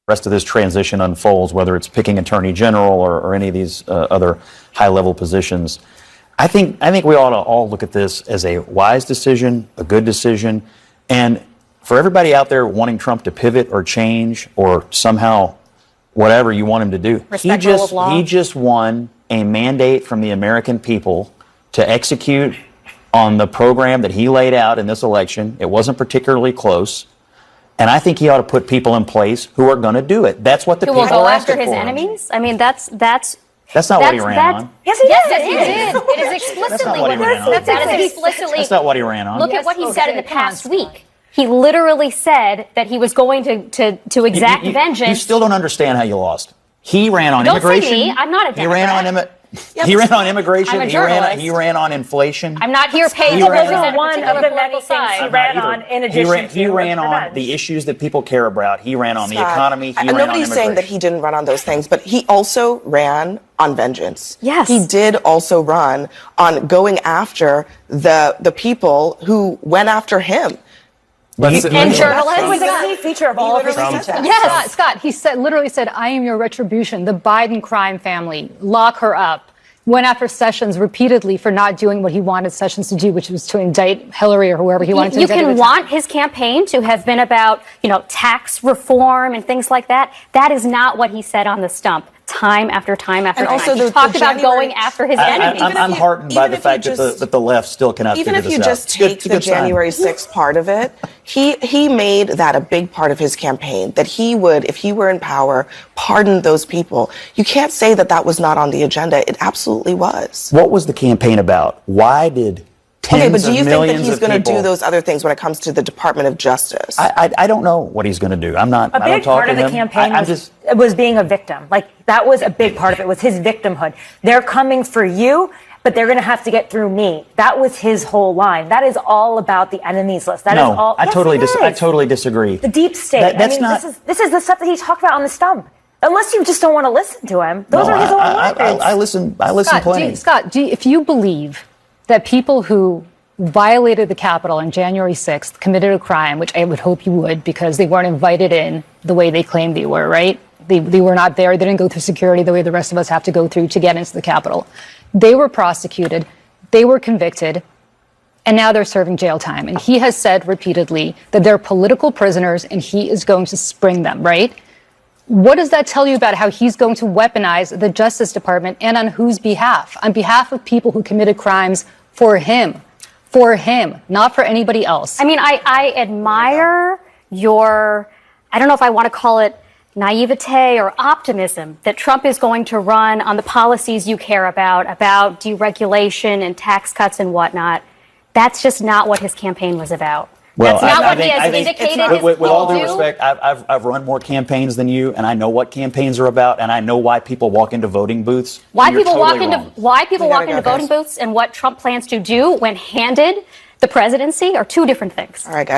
rest of this transition unfolds, whether it's picking attorney general or any of these other high-level positions. I think we ought to all look at this as a wise decision, a good decision, and for everybody out there wanting Trump to pivot or change or somehow whatever you want him to do, he just won a mandate from the American people to execute on the program that he laid out in this election. It wasn't particularly close. And I think he ought to put people in place who are going to do it. That's what the people are asking for. Who will go after his enemies? I mean, that's not what he ran on. Yes, he did. It is explicitly what he ran on. That's not what he ran on. Look at what he said in the past week. He literally said that he was going to exact vengeance. You still don't understand how you lost. He ran on immigration. Don't say me. I'm not a Democrat. He ran on immigration. I'm a journalist. He ran on inflation. I'm not here paying to represent one of the many things he ran on in addition to he ran on the issues that people care about. He ran on the economy. Nobody's saying that he didn't run on those things, but he also ran on vengeance. Yes. He did also run on going after the people who went after him. And journalists. It was a key feature of all of his speeches. Yes, Scott, he literally said, I am your retribution. The Biden crime family, lock her up. Went after Sessions repeatedly for not doing what he wanted Sessions to do, which was to indict Hillary or whoever he wanted to indict. You can want his campaign to have been about, tax reform and things like that. That is not what he said on the stump. Time after time after time. Also he talked about going after his enemies. I'm heartened by the fact that the left still cannot figure this out. Even if you just take the January 6th part of it, he made that a big part of his campaign, that he would, if he were in power, pardon those people. You can't say that was not on the agenda. It absolutely was. What was the campaign about? Why did tens but do you of think that millions he's of going to people do those other things when it comes to the Department of Justice? I don't know what he's going to do. I don't talk to him. A big part of the campaign was being a victim. Like, that was a big part of it, was his victimhood. They're coming for you, but they're going to have to get through me. That was his whole line. That is all about the enemies list. That is all. I totally disagree. The deep state. This is the stuff that he talked about on the stump. Unless you just don't want to listen to him. Those are his own words. I listen plenty. Scott, if you believe that people who violated the Capitol on January 6th committed a crime, which I would hope you would, because they weren't invited in the way they claimed they were, right? They were not there. They didn't go through security the way the rest of us have to go through to get into the Capitol. They were prosecuted. They were convicted. And now they're serving jail time. And he has said repeatedly that they're political prisoners and he is going to spring them, right? What does that tell you about how he's going to weaponize the Justice Department, and on whose behalf? On behalf of people who committed crimes for him, not for anybody else. I mean, I admire your, I don't know if I want to call it naivete or optimism that Trump is going to run on the policies you care about deregulation and tax cuts and whatnot. That's just not what his campaign was about. Well, that's not what he has indicated. With all due respect, I've run more campaigns than you, and I know what campaigns are about, and I know why people walk into voting booths. Why people walk into voting booths and what Trump plans to do when handed the presidency are two different things. All right, guys.